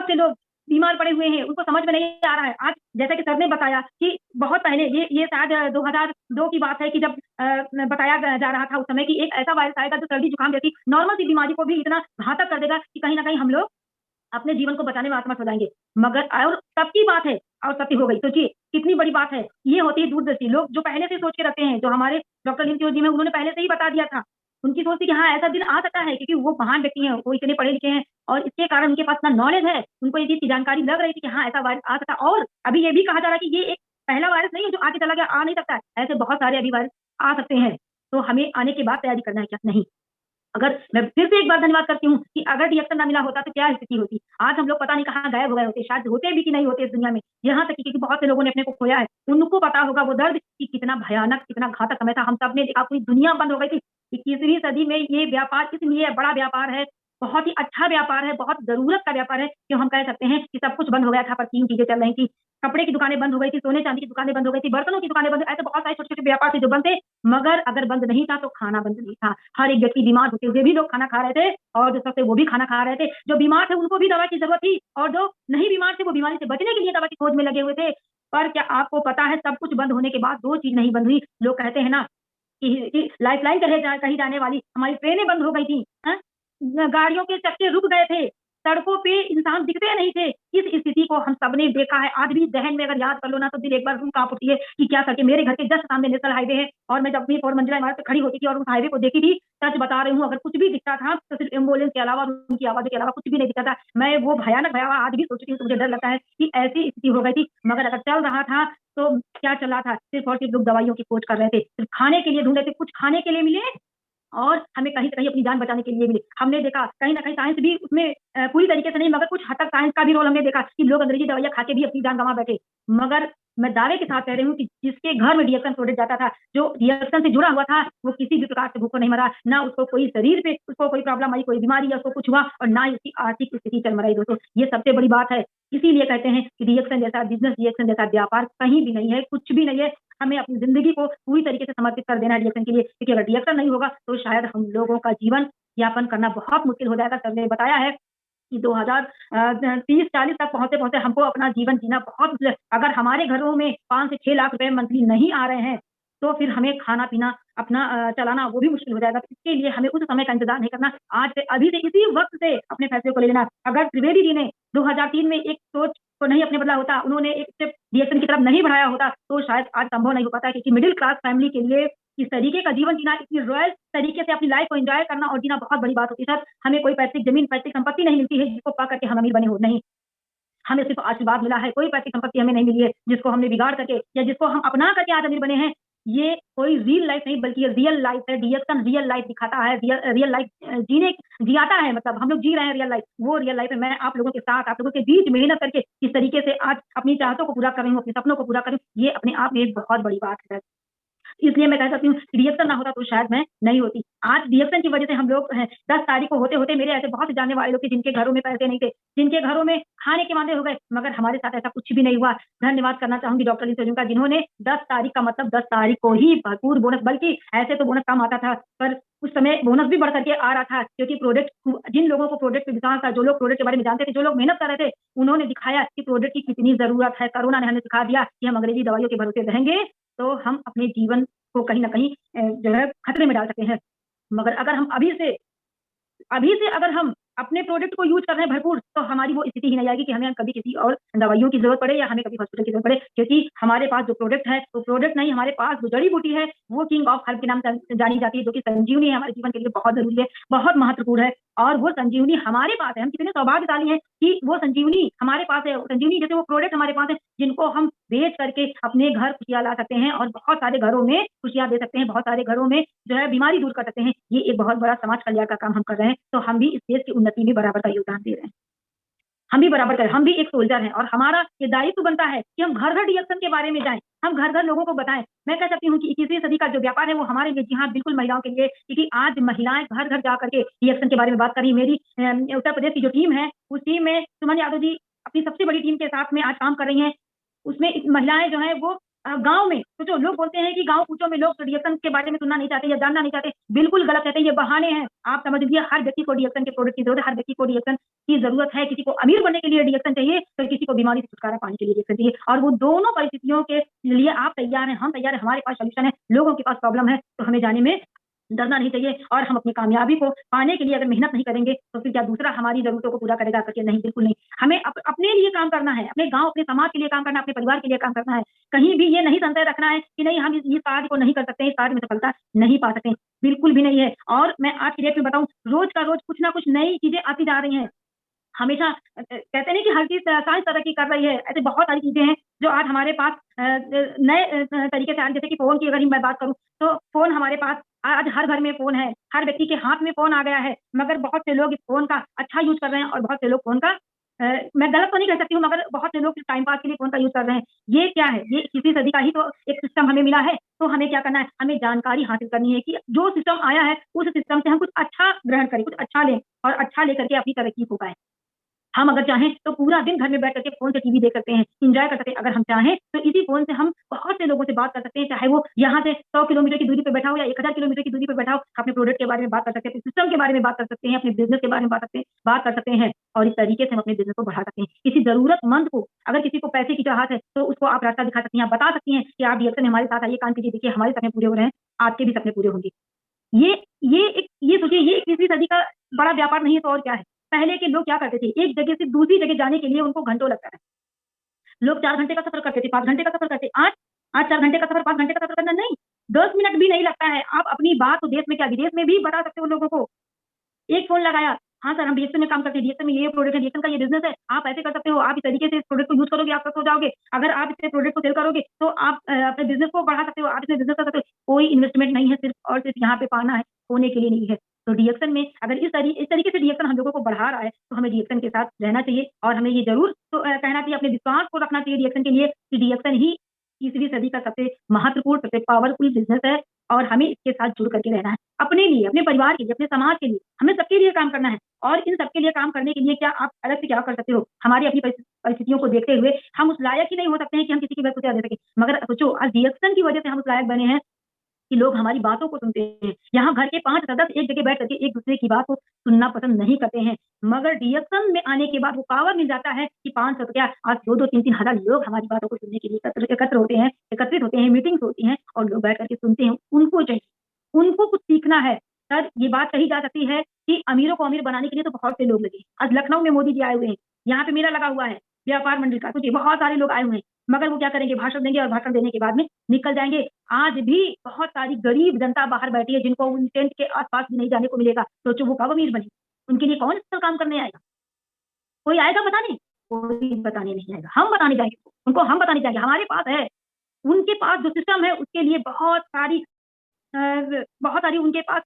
से लोग बीमार पड़े हुए हैं, उनको समझ में नहीं आ रहा है। आज जैसा कि सर ने बताया कि बहुत पहले ये शायद 2002 की बात है कि जब बताया जा रहा था उस समय कि एक ऐसा वायरस आएगा जो सर्दी जुकाम जैसी नॉर्मल सी बीमारी को भी इतना घातक कर देगा कि कहीं ना कहीं हम लोग अपने जीवन को बचाने में असमर्थ हो जाएंगे। मगर और तब की बात है और तब की हो गई। सोचिए कितनी बड़ी बात है। ये होती है दूरदर्शी लोग जो पहले से सोच के रखते हैं, जो हमारे डॉक्टर लिम जी में उन्होंने पहले से ही बता दिया था। उनकी सोच थी कि हाँ ऐसा दिन आ सकता है, क्योंकि वो महान व्यक्ति हैं, वो इतने पढ़े लिखे हैं और इसके कारण उनके पास इतना नॉलेज है, उनको ये चीज की जानकारी लग रही थी कि हाँ ऐसा वायरस आ सकता है। और अभी ये भी कहा जा रहा है कि ये एक पहला वायरस नहीं है जो आके चला गया, आ नहीं सकता है, ऐसे बहुत सारे अभी वायरस आ सकते हैं। तो हमें आने के बाद तैयारी करना है क्या? नहीं। अगर मैं फिर से एक बार धन्यवाद करती हूँ कि अगर डीएक्सन ना मिला होता तो क्या स्थिति होती, आज हम लोग पता नहीं कहाँ गायब हो गए होते, शायद होते भी कि नहीं होते इस दुनिया में। यहाँ तक कि बहुत से लोगों ने अपने को खोया है, उनको पता होगा वो दर्द कि कितना भयानक, कितना घातक समय था। हम सब ने देखा, पूरी दुनिया बंद हो गई थी। 21वीं सदी में ये व्यापार इसलिए बड़ा व्यापार है, बहुत ही अच्छा व्यापार है, बहुत जरूरत का व्यापार है, क्यों हम कह सकते हैं कि सब कुछ बंद हो गया था पर 3 चीजें चल रही थी। कपड़े की दुकानें बंद हो गई थी, सोने चांदी की दुकानें बंद हो गई थी, बर्तनों की दुकानें बंद, ऐसे बहुत सारे छोटे छोटे व्यापार थे जो बंद थे। मगर अगर बंद नहीं था तो खाना बंद नहीं था। हर एक व्यक्ति बीमार होते हुए भी लोग खाना खा रहे थे, और जो सस्ते वो भी खाना खा रहे थे। जो बीमार थे उनको भी दवा की जरूरत थी, और जो नहीं बीमार थे वो बीमारी से बचने के लिए दवा की खोज में लगे हुए थे। पर क्या आपको पता है सब कुछ बंद होने के बाद 2 चीज नहीं बंद हुई। लोग कहते हैं ना कि लाइफलाइन कही जाने वाली हमारी ट्रेनें बंद हो गई थी, गाड़ियों के चक्के रुक गए थे, सड़कों पे इंसान दिखते नहीं थे। इस स्थिति को हम सबने देखा है। आज भी जहन में अगर याद कर लो ना तो दिल एक बार रूह कांप उठती है कि क्या सके। मेरे घर के जस्ट सामने नेशनल हाईवे है, और मैं जब अपनी 4 मंजिला इमारत पे खड़ी होती थी और उस हाईवे को देखी थी, सच बता रही हूँ, अगर कुछ भी दिखता था तो सिर्फ एम्बुलेंस के अलावा, उनकी आवाज के अलावा कुछ भी नहीं दिखता था। मैं वो भयानक भयावह आज भी सोचती हूँ तो मुझे डर लगता है कि ऐसी स्थिति हो गई थी। मगर अगर चल रहा था तो क्या चल रहा था, सिर्फ और सिर्फ लोग दवाइयों की खोज कर रहे थे, सिर्फ खाने के लिए ढूंढ रहे थे, कुछ खाने के लिए मिले और हमें कहीं से कहीं अपनी जान बचाने के लिए मिले। हमने देखा कहीं ना कहीं साइंस भी उसमें पूरी तरीके से नहीं, मगर कुछ हद तक साइंस का भी रोल हमने देखा कि लोग अंग्रेजी दवाइयां खा के भी अपनी जान गंवा बैठे। मगर मैं दावे के साथ कह रही हूँ कि जिसके घर में डीएक्सन प्रोडक्ट जाता था, जो डीएक्सन से जुड़ा हुआ था, वो किसी भी प्रकार से भूखा नहीं मरा, ना उसको कोई शरीर पे उसको कोई प्रॉब्लम आई, कोई बीमारी या उसको कुछ हुआ, और ना ही उसकी आर्थिक स्थिति चरमराई। दोस्तों ये सबसे बड़ी बात है। इसीलिए कहते हैं कि डीएक्सन जैसा बिजनेस, डीएक्सन जैसा व्यापार कहीं भी नहीं है, कुछ भी नहीं है। हमें अपनी जिंदगी को पूरी तरीके से समर्पित कर देना है डीएक्सन के लिए, क्योंकि अगर डीएक्सन नहीं होगा तो शायद हम लोगों का जीवन यापन करना बहुत मुश्किल हो जाएगा। सर ने बताया है कि 2030-40 तक पहुंचते पहुंचते हमको अपना जीवन जीना बहुत मुश्किल है। अगर हमारे घरों में 5 से 6 लाख रुपए मंथली नहीं आ रहे हैं तो फिर हमें खाना पीना अपना चलाना वो भी मुश्किल हो जाएगा। तो इसके लिए हमें उस समय का इंतजार नहीं करना, आज से अभी से इसी वक्त से अपने फैसले को ले लेना। अगर त्रिवेदी जी ने 2003 में एक सोच को नहीं अपने बदला होता, उन्होंने एक स्टेप डीएक्सन की तरफ नहीं बढ़ाया होता, तो शायद आज संभव नहीं हो पाता। क्योंकि मिडिल क्लास फैमिली के लिए इस तरीके का जीवन जीना, इतनी रॉयल तरीके से अपनी लाइफ को एंजॉय करना और जीना बहुत बड़ी बात होती है। सर हमें कोई पैतृक जमीन, पैतृक संपत्ति नहीं मिलती है जिसको पा करके हम अमीर बने हो, नहीं। हमें सिर्फ आशीर्वाद मिला है। कोई पैतृक संपत्ति हमें नहीं मिली है जिसको हमने बिगाड़ करके या जिसको हम अपना करके आज अमीर बने हैं। ये कोई रियल लाइफ नहीं, बल्कि ये रियल लाइफ है। डीएक्सन रियल लाइफ दिखाता है, रियल लाइफ जियाता है। मतलब हम लोग जी रहे हैं रियल लाइफ, वो रियल लाइफ है। मैं आप लोगों के साथ, आप लोगों के बीच मेहनत करके इस तरीके से आज अपनी चाहतों को पूरा कर रही हूँ, अपने सपनों को पूरा कर रही हूँ। ये अपने आप में एक बहुत बड़ी बात है। इसलिए मैं कह सकती हूँ डीएक्सन ना होता तो शायद मैं नहीं होती। आज डीएक्सन की वजह से हम लोग 10 तारीख को होते होते मेरे ऐसे बहुत से जानने वाले लोग थे जिनके घरों में पैसे नहीं थे, जिनके घरों में खाने के मांदे हो गए, मगर हमारे साथ ऐसा कुछ भी नहीं हुआ। धन्यवाद करना चाहूंगी डॉक्टर ली सेजू का, जिन्होंने 10 तारीख का मतलब 10 तारीख को ही भरपूर बोनस, बल्कि ऐसे तो बोनस कम आता था पर उस समय बोनस भी बढ़ करके आ रहा था, क्योंकि प्रोडक्ट, जिन लोगों को प्रोडक्ट पे विश्वास था, जो लोग प्रोडक्ट के बारे में जानते थे, जो लोग मेहनत कर रहे थे, उन्होंने दिखाया कि प्रोडक्ट की कितनी जरूरत है। कोरोना ने हमें सिखा दिया कि हम अंग्रेजी दवाइयों के भरोसे रहेंगे तो हम अपने जीवन को कहीं ना कहीं जो है खतरे में डाल सकते हैं। मगर अगर हम अभी से अगर हम अपने प्रोडक्ट को यूज कर रहे हैं भरपूर, तो हमारी वो स्थिति ही नहीं आएगी कि हमें कभी किसी और दवाइयों की जरूरत पड़े या हमें कभी हॉस्पिटल की जरूरत पड़े। क्योंकि हमारे पास जो प्रोडक्ट है, वो प्रोडक्ट नहीं, हमारे पास जो जड़ी बूटी है वो किंग ऑफ हर्ब के नाम से जानी जाती है, जो कि संजीवनी है, हमारे जीवन के लिए बहुत जरूरी है, बहुत महत्वपूर्ण है। और वो संजीवनी हमारे पास है। हम कितने सौभाग्यशाली हैं कि वो संजीवनी हमारे पास है। संजीवनी जैसे वो प्रोडक्ट हमारे पास है जिनको हम बेच करके अपने घर खुशियां ला सकते हैं और बहुत सारे घरों में खुशियां दे सकते हैं, बहुत सारे घरों में जो है बीमारी दूर कर सकते हैं। ये एक बहुत बड़ा समाज कल्याण का काम हम कर रहे हैं, तो हम भी इस देश की उन्नति में बराबर का योगदान दे रहे हैं। हम भी बराबर करें, हम भी एक सोल्जर हैं और हमारा ये दायित्व बनता है कि हम घर घर डिएक्शन के बारे में जाएं, हम घर घर लोगों को बताएं। मैं कह सकती हूँ कि 21वीं सदी का जो व्यापार है वो हमारे लिए, जी हाँ बिल्कुल महिलाओं के लिए, क्योंकि आज महिलाएं घर घर जा करके डिएक्शन के बारे में बात कर रही है। मेरी उत्तर प्रदेश की जो टीम है उस टीम में सुमन यादव जी अपनी सबसे बड़ी टीम के साथ में आज काम कर रही हैं। उसमें महिलाएं जो है वो गांव में, तो जो लोग बोलते हैं कि गांव पूछो में लोग डीएक्शन के बारे में सुनना नहीं चाहते या जानना नहीं चाहते, बिल्कुल गलत कहते हैं, ये बहाने हैं। आप समझ लीजिए हर व्यक्ति को डीएक्शन के प्रोडक्ट की जरूरत है, हर व्यक्ति को डीएक्शन की जरूरत है। किसी को अमीर बनने के लिए डीएक्शन चाहिए तो किसी को बीमारी से छुटकारा पाने के लिए डीएक्शन चाहिए, और वो दोनों परिस्थितियों के लिए आप तैयार हैं, हम तैयार हैं, हमारे पास सोल्यूशन है। लोगों के पास प्रॉब्लम है तो हमें जाने में डरना नहीं चाहिए, और हम अपनी कामयाबी को पाने के लिए अगर मेहनत नहीं करेंगे तो फिर क्या दूसरा हमारी जरूरतों को पूरा करेगा करके? नहीं, बिल्कुल नहीं। हमें अपने लिए काम करना है, अपने गांव अपने समाज के लिए काम करना है, अपने परिवार के लिए काम करना है। कहीं भी ये नहीं संशय रखना है कि नहीं हम इस कार्य को नहीं कर सकते, इस कार्य में सफलता नहीं पा सकते, बिल्कुल भी नहीं है। और मैं आज की डेट में बताऊं, रोज का रोज कुछ ना कुछ नई चीजें आती जा रही हैं। हमेशा कहते नहीं कि हर चीज साइंस तरक्की कर रही है, ऐसे बहुत सारी चीजें हैं जो आज हमारे पास नए तरीके से आ रही। जैसे कि फोन की अगर ही मैं बात करूं तो फोन हमारे पास आज हर घर में फोन है, हर व्यक्ति के हाथ में फोन आ गया है, मगर बहुत से लोग इस फोन का अच्छा यूज कर रहे हैं और बहुत से लोग फोन का मैं गलत तो नहीं कह सकती हूँ, मगर बहुत से लोग टाइम पास के लिए फोन का यूज कर रहे हैं। ये क्या है? ये इसी सदी का ही तो एक सिस्टम हमें मिला है। तो हमें क्या करना है? हमें जानकारी हासिल करनी है कि जो सिस्टम आया है उस सिस्टम से हम कुछ अच्छा ग्रहण करें, कुछ अच्छा लें और अच्छा लेकर के अपनी तरक्की को पाएं। हम अगर चाहें तो पूरा दिन घर में बैठ करके फोन से टीवी देख सकते हैं, एंजॉय कर सकते हैं। अगर हम चाहें तो इसी फोन से हम बहुत से लोगों से बात कर सकते हैं, चाहे वो यहाँ से 100 किलोमीटर की दूरी पर बैठा हो या 1000 किलोमीटर की दूरी पर बैठा हो। अपने प्रोडक्ट के बारे में बात कर सकते हैं, अपने सिस्टम के बारे में बात कर सकते हैं, अपने बिजनेस के बारे में बात कर सकते हैं और इस तरीके से हम अपने बिजनेस को बढ़ा सकते हैं। किसी जरूरतमंद को, अगर किसी को पैसे की चाहत है तो उसको आप रास्ता दिखा सकती हैं, बता सकती हैं कि आप डीएक्शन हमारे साथ आइए, काम कीजिए, देखिए हमारे सपने पूरे हो रहे हैं, आपके भी सपने पूरे होंगे। ये ये सोचिए, ये 21वीं सदी का बड़ा व्यापार नहीं है तो और क्या है? पहले के लोग क्या करते थे? एक जगह से दूसरी जगह जाने के लिए उनको घंटों लगता है। लोग 4 घंटे का सफर करते थे, 5 घंटे का सफर करते। आज 4 घंटे का सफर, 5 घंटे का सफर करना नहीं, 10 मिनट भी नहीं लगता है। आप अपनी बात तो देश में क्या विदेश में भी बता सकते हो लोगों को। एक फोन लगाया, हाँ सर हम डीएक्शन में काम करते हैं, डीएक्शन में ये प्रोडक्ट है, डीएक्शन का ये बिजनेस है, आप ऐसे कर सकते हो, आप इस तरीके से इस प्रोडक्ट को यूज करोगे आप सक्सेस हो जाओगे। अगर आप इस प्रोडक्ट को सेल करोगे तो आप अपने बिजनेस को बढ़ा सकते हो, आप इसमें बिजनेस कर सकते हो। कोई इन्वेस्टमेंट नहीं है, सिर्फ और सिर्फ यहाँ पे पाना है, होने के लिए नहीं है। तो डीएक्शन में अगर इस तरीके से डीएक्शन हम लोगों को बढ़ा रहा है तो हमें डीएक्शन के साथ रहना चाहिए और हमें ये जरूर तो कहना चाहिए, अपने विश्वास को रखना चाहिए डीएक्शन के लिए कि डीएक्शन ही 21वीं सदी का सबसे महत्वपूर्ण, सबसे पावरफुल बिजनेस है और हमें इसके साथ जुड़ करके रहना है। अपने लिए, अपने परिवार के लिए, अपने समाज के लिए, हमें सबके लिए काम करना है। और इन सबके लिए काम करने के लिए क्या आप अलग से क्या कर सकते हो? हमारी अपनी परिस्थितियों को देखते हुए हम उस लायक ही नहीं हो सकते हैं कि हम किसी की वजह से दे सके, मगर सोचो आज डीएक्शन की वजह से हम उस लायक बने हैं कि लोग हमारी बातों को सुनते हैं। यहाँ घर के 5 सदस्य एक जगह बैठ करके एक दूसरे की बात को सुनना पसंद नहीं करते हैं, मगर डीएक्शन में आने के बाद वो पावर मिल जाता है कि 500 क्या आज 2-2, 3-3 हजार लोग हमारी बातों को सुनने के लिए एकत्रित होते हैं, मीटिंग्स होती हैं और लोग बैठ करके सुनते हैं। उनको चाहिए, उनको कुछ सीखना है। सर ये बात कही जा सकती है कि अमीरों को अमीर बनाने के लिए तो बहुत से लोग लगे। आज लखनऊ में मोदी जी आए हुए हैं, यहाँ पे मेला लगा हुआ है व्यापार मंडल का, सोचिए बहुत सारे लोग आए हुए हैं, मगर वो क्या करेंगे? भाषण देंगे और भाषण देने के बाद में निकल जाएंगे। आज भी बहुत सारी गरीब जनता बाहर बैठी है जिनको उन टेंट के आसपास भी नहीं जाने को मिलेगा। सोचो वो कब अमीर बने? उनके लिए कौन स्पेशल काम करने आएगा? कोई आएगा बताने? कोई बताने नहीं आएगा, हम बताने जाएंगे उनको, हम बताने जाएंगे। हमारे पास है, उनके पास जो सिस्टम है उसके लिए बहुत सारी उनके पास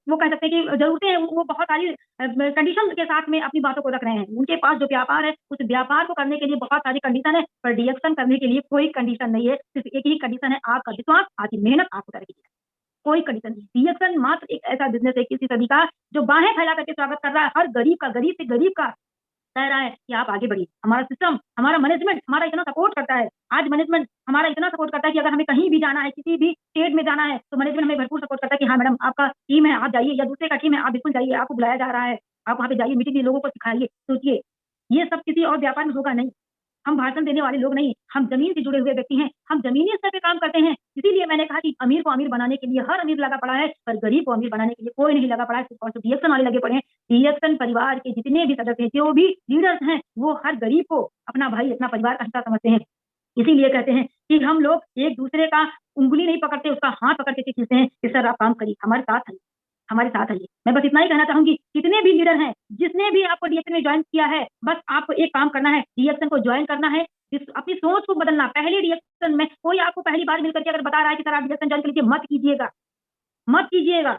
वो कह सकते हैं कि जरूरतें हैं, वो बहुत सारी कंडीशन के साथ में अपनी बातों को रख रहे हैं। उनके पास जो व्यापार है उस व्यापार को करने के लिए बहुत सारी कंडीशन है, पर डीएक्शन करने के लिए कोई कंडीशन नहीं है। सिर्फ एक ही कंडीशन है, आपका विश्वास, आपकी मेहनत, आपको करके दिया। कोई कंडीशन नहीं। डीएक्शन मात्र एक ऐसा बिजनेस है किसी सदी का जो बाहें फैला करके स्वागत कर रहा है हर गरीब का, गरीब से गरीब का, कह रहा है कि आप आगे बढ़िए। हमारा सिस्टम, हमारा मैनेजमेंट हमारा इतना सपोर्ट करता है। आज मैनेजमेंट हमारा इतना सपोर्ट करता है कि अगर हमें कहीं भी जाना है, किसी भी स्टेट में जाना है, तो मैनेजमेंट हमें भरपूर सपोर्ट करता है कि हाँ मैडम आपका टीम है आप जाइए, या दूसरे का टीम है आप बिल्कुल जाइए, आपको बुलाया जा रहा है, आप वहाँ पे जाइए, मीटिंग में लोगों को सिखाइए। सोचिए ये सब किसी और व्यापार में होगा नहीं। हम भाषण देने वाले लोग नहीं, हम जमीन से जुड़े हुए व्यक्ति हैं, हम जमीनी स्तर पे काम करते हैं। इसीलिए मैंने कहा कि अमीर को अमीर बनाने के लिए हर अमीर लगा पड़ा है, पर गरीब को अमीर बनाने के लिए कोई नहीं लगा पड़ा है। सिर्फ डीएक्शन वाले लगे पड़े हैं। डीएक्शन परिवार के जितने भी सदस्य हैं, जो भी लीडर्स हैं, वो हर गरीब को अपना भाई, अपना परिवार का हिस्सा समझते हैं। इसीलिए कहते हैं कि हम लोग एक दूसरे का उंगली नहीं पकड़ते, उसका हाथ पकड़ के खींचते हैं कि सर आप काम करिए, हमारे साथ आइए, हमारे साथ आइए। मैं बस इतना ही कहना चाहूंगी, जितने भी लीडर हैं, जिसने भी आपको डीएक्शन में ज्वाइन किया है, बस आपको एक काम करना है, डीएक्शन को ज्वाइन करना है, अपनी सोच को बदलना। पहले डीएक्शन में कोई आपको पहली बार मिलकर के अगर बता रहा है कि सर आप डीएक्शन ज्वाइन कर लीजिए, मत कीजिएगा, मत कीजिएगा।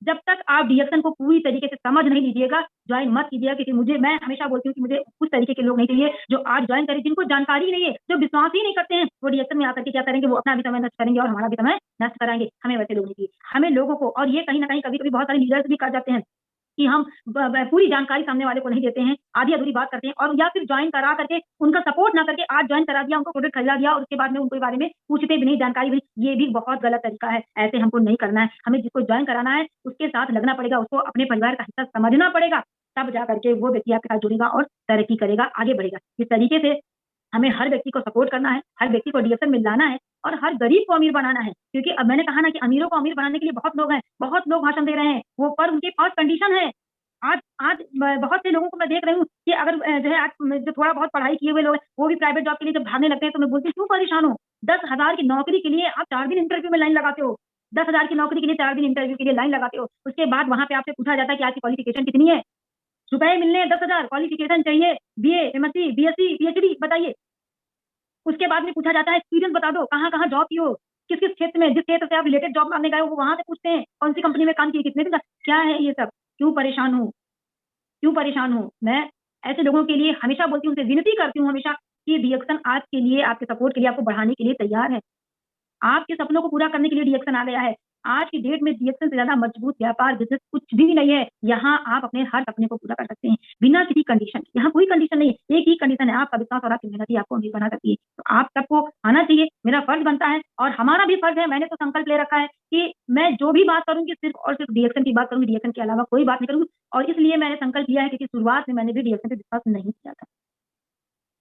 जब तक आप डीएक्शन को पूरी तरीके से समझ नहीं लीजिएगा, ज्वाइन मत कीजिएगा, क्योंकि मैं हमेशा बोलती हूँ कि मुझे उस तरीके के लोग नहीं चाहिए जो आज ज्वाइन करें, जिनको जानकारी नहीं है, जो विश्वास ही नहीं करते हैं, वो डीएक्शन में आकर के क्या करेंगे, वो अपना भी समय नष्ट करेंगे और हमारा भी समय नष्ट कराएंगे। हमें वैसे लोग नहीं चाहिए। हमें लोगों को, और ये कहीं ना कहीं कभी-कभी बहुत सारे लीडर्स भी कर जाते हैं कि हम पूरी जानकारी सामने वाले को नहीं देते हैं, आधी अधूरी बात करते हैं, और या फिर ज्वाइन करा करके उनका सपोर्ट ना करके आज ज्वाइन करा दिया, उनको प्रोडक्ट खरीदा दिया और उसके बाद में उनके बारे में पूछते भी नहीं, जानकारी भी। ये भी बहुत गलत तरीका है, ऐसे हमको नहीं करना है। हमें जिसको ज्वाइन कराना है उसके साथ लगना पड़ेगा, उसको अपने परिवार का हिस्सा समझना पड़ेगा, तब जा करके वो व्यक्ति आपके साथ जुड़ेगा और तरक्की करेगा, आगे बढ़ेगा। इस तरीके से हमें हर व्यक्ति को सपोर्ट करना है, हर व्यक्ति को डीएक्शन में लाना है और हर गरीब को अमीर बनाना है, क्योंकि अब मैंने कहा ना कि अमीरों को अमीर बनाने के लिए बहुत लोग हैं, बहुत लोग भाषण दे रहे हैं, वो पर उनके पास कंडीशन है। आज आज बहुत से लोगों को मैं देख रही हूँ कि अगर जो है आज जो थोड़ा बहुत पढ़ाई किए हुए लोग हैं, वो भी प्राइवेट जॉब के लिए जब भागने लगते हैं तो मैं बोलती हूँ क्यों परेशान हो? 10,000 की नौकरी के लिए आप 4 दिन इंटरव्यू में लाइन लगाते हो। 10,000 की नौकरी के लिए 4 दिन इंटरव्यू के लिए लाइन लगाते हो। उसके बाद वहाँ पे आपसे पूछा जाता है कि आपकी क्वालिफिकेशन कितनी है? रुपए मिलने हैं 10,000, क्वालिफिकेशन चाहिए बीए, एमएससी, बीएससी, पीएचडी बताइए। उसके बाद में पूछा जाता है एक्सपीरियंस बता दो, कहाँ-कहाँ जॉब की हो, किस-किस क्षेत्र में, जिस क्षेत्र से आप रिलेटेड जॉब मांगने गए हो वो वहाँ से पूछते हैं, कौन सी कंपनी में काम किए, कितने दिन का, क्या है ये सब? क्यों परेशान हो? क्यों परेशान हो? मैं ऐसे लोगों के लिए हमेशा बोलती हूँ, उनसे विनती करती हूँ हमेशा कि डीएक्शन आपके लिए, आपके सपोर्ट के लिए, आपको बढ़ाने के लिए तैयार है। आपके सपनों को पूरा करने के लिए डीएक्शन आ गया है। आज की डेट में डीएक्शन से ज़्यादा मजबूत व्यापार, बिज़नेस कुछ भी नहीं है। यहाँ आप अपने हर सपने को पूरा कर सकते हैं, बिना किसी कंडीशन के। यहाँ कोई कंडीशन नहीं है, एक ही कंडीशन है, आपका विश्वास और आपकी मेहनत ही आपको अमीर बना सकती है। तो आप सबको आना चाहिए, मेरा फर्ज़ बनता है और हमारा भी फर्ज़ है। मैंने तो संकल्प ले रखा है कि मैं जो भी बात करूँगी सिर्फ़ और सिर्फ़ डीएक्शन की बात करूँगी, डीएक्शन के अलावा कोई बात नहीं करूँगी, और इसलिए मैंने संकल्प लिया है क्योंकि शुरुआत में मैंने भी डीएक्शन पे विश्वास नहीं किया था।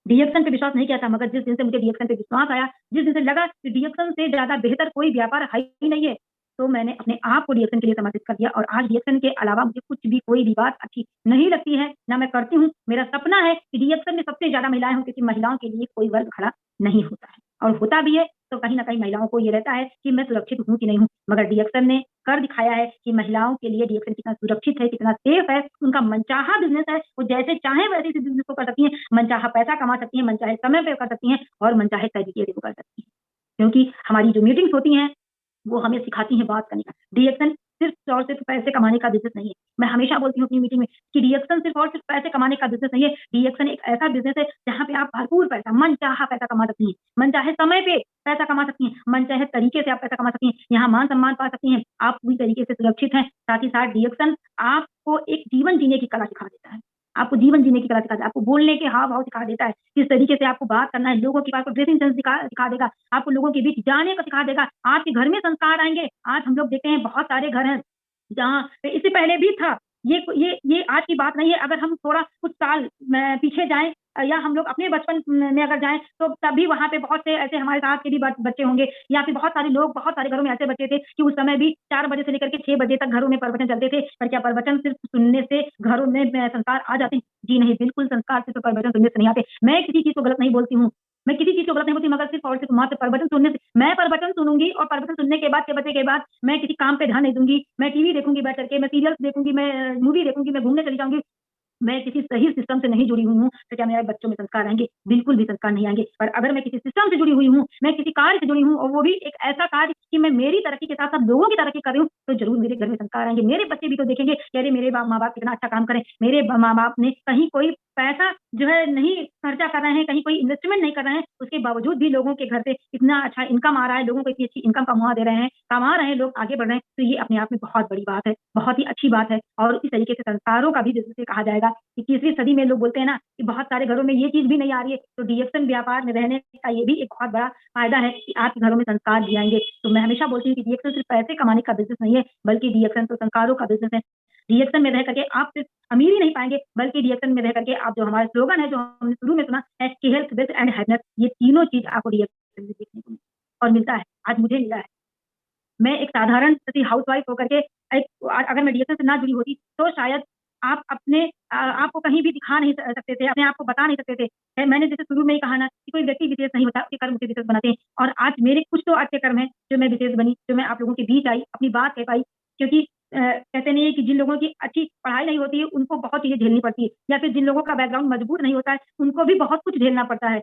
डीएक्शन पे विश्वास नहीं किया था, मगर जिस दिन से मुझे डीएक्शन पे विश्वास आया, जिस दिन से लगा कि डीएक्शन से ज़्यादा बेहतर कोई व्यापार है ही नहीं है, तो मैंने अपने आप को डीएक्शन के लिए समर्पित कर दिया और आज डीएक्शन के अलावा मुझे कुछ भी कोई भी बात अच्छी नहीं लगती है, ना मैं करती हूँ। मेरा सपना है कि डीएक्शन में सबसे ज़्यादा महिलाएँ हों, क्योंकि महिलाओं के लिए कोई वर्ग खड़ा नहीं होता है, और होता भी है तो कहीं न कहीं महिलाओं को ये रहता है कि मैं सुरक्षित हूँ कि नहीं हूँ। मगर डीएक्शन ने कर दिखाया है कि महिलाओं के लिए डीएक्शन कितना सुरक्षित है, कितना सेफ है, उनका मनचाहा बिज़नेस है, वो जैसे चाहें वैसे इस बिज़नेस को कर सकती हैं, मनचाहा पैसा कमा सकती हैं, मनचाहे समय पे कर सकती हैं और मनचाहे तरीके से वो कर सकती हैं। क्योंकि हमारी जो मीटिंग्स होती हैं, वो हमें सिखाती हैं बात करने का। डीएक्शन सिर्फ़ और सिर्फ़ पैसे कमाने का बिज़नेस नहीं है। मैं हमेशा बोलती हूँ अपनी मीटिंग में कि डीएक्शन सिर्फ़ और सिर्फ़ पैसे कमाने का बिज़नेस नहीं है। डीएक्शन एक ऐसा बिज़नेस है जहाँ पे आप भरपूर पैसा, मनचाहा पैसा कमा सकती हैं, मनचाहे समय पे पैसा कमा सकती हैं, मनचाहे तरीके से आप पैसा कमा सकती हैं, यहाँ मान-सम्मान पा सकती हैं, आप पूरी तरीके से सुरक्षित हैं। साथ ही साथ डीएक्शन आपको एक जीवन जीने की कला सिखा देता है। आपको जीवन जीने की कला सिखा देता है, आपको बोलने के हाव-भाव सिखा देता है, किस तरीके से आपको बात करना है, लोगों के पास आपको ड्रेसिंग सेंस सिखा देगा, आपको लोगों के बीच जाने को सिखा देगा, आपके घर में संस्कार आएँगे। आज हम लोग देखते हैं बहुत सारे घर हैं, जहाँ पे इससे पहले भी था, ये आज की बात नहीं है। अगर हम थोड़ा कुछ साल पीछे जाएँ या हम लोग अपने बचपन में अगर जाएँ, तो तभी वहाँ पे बहुत से ऐसे हमारे साथ के भी बच्चे होंगे, या फिर बहुत सारे लोग, बहुत सारे घरों में ऐसे बच्चे थे कि उस समय भी 4 बजे से लेकर के 6 बजे तक घरों में प्रवचन चलते थे। पर क्या प्रवचन सिर्फ़ सुनने से घरों में संस्कार आ जाते हैं? जी नहीं, बिल्कुल संस्कार सिर्फ़ प्रवचन सुनने से नहीं आते। मैं किसी चीज़ को गलत नहीं बोलती हूँ, मैं किसी चीज़ को गलत नहीं बोलती, मगर सिर्फ़ और सिर्फ़ मात्र प्रवचन सुनने से। मैं प्रवचन सुनूँगी और प्रवचन सुनने के बाद, के बजे के बाद मैं किसी काम पे ध्यान नहीं दूँगी, मैं टीवी देखूँगी बैठ कर के, मैं सीरियल्स देखूँगी, मैं मूवी देखूँगी, मैं घूमने चली जाऊँगी। मैं किसी सही सिस्टम से नहीं जुड़ी हुई हूँ, तो क्या मेरे बच्चों में संस्कार आएँगे? बिल्कुल भी संस्कार नहीं आएँगे। पर अगर मैं किसी सिस्टम से जुड़ी हुई हूँ, मैं किसी कार्य से जुड़ी हूँ और वो भी एक ऐसा कार्य कि मैं मेरी तरक्की के साथ-साथ लोगों की तरक्की कर रही हूँ, तो ज़रूर मेरे घर में संस्कार आएँगे। मेरे बच्चे भी तो देखेंगे कि अरे मेरे माँ-बाप कितना अच्छा काम करें, मेरे माँ-बाप ने कहीं कोई पैसा जो है नहीं खर्चा कर रहे हैं, कहीं कोई इन्वेस्टमेंट नहीं कर रहे हैं, उसके बावजूद भी लोगों के घर से इतना अच्छा इनकम आ रहा है, लोगों को इतनी अच्छी इनकम कमा दे रहे हैं, कमा रहे हैं, लोग आगे बढ़ रहे हैं, तो ये अपने आप में बहुत बड़ी बात है, बहुत ही अच्छी बात है। और इस तरीके से संस्कारों का भी जिसे कहा जाएगा, 21वीं सदी में लोग बोलते हैं ना कि बहुत सारे घरों में ये चीज़ भी नहीं आ रही है, तो डीएक्शन व्यापार में रहने का ये भी एक बहुत बड़ा फ़ायदा है कि आपके घरों में संस्कार भी आएँगे। तो मैं हमेशा बोलती हूँ कि डीएक्शन सिर्फ़ पैसे कमाने का बिज़नेस नहीं है, बल्कि डीएक्शन तो संस्कारों का बिज़नेस है। डीएक्शन में रह करके आप सिर्फ़ अमीर ही नहीं पाएँगे, बल्कि डीएक्शन में रह करके आप, जो हमारा स्लोगन है, जो हमने शुरू में सुना है कि हेल्थ, वेल्थ एंड हैप्पीनेस, ये तीनों चीज़ आपको डीएक्शन में देखने को और मिलता है। आज मुझे मिला है। मैं एक साधारण सी हाउसवाइफ होकर के अगर मैं डीएक्शन से ना जुड़ी होती, तो शायद आप आपको कहीं भी दिखा नहीं सकते थे, अपने आप को बता नहीं सकते थे। मैंने जैसे शुरू में ही कहा ना कि कोई व्यक्ति विशेष नहीं होता, उसके कर्म उसे विशेष बनाते हैं, और आज मेरे कुछ तो अच्छे कर्म हैं, जो मैं विशेष बनी, जो मैं आप लोगों के बीच आई, अपनी बात कह पाई। क्योंकि कहते नहीं है कि जिन लोगों की अच्छी पढ़ाई नहीं होती है, उनको बहुत चीज़ें झेलनी पड़ती है, या फिर जिन लोगों का बैकग्राउंड मजबूत नहीं होता है, उनको भी बहुत कुछ झेलना पड़ता है।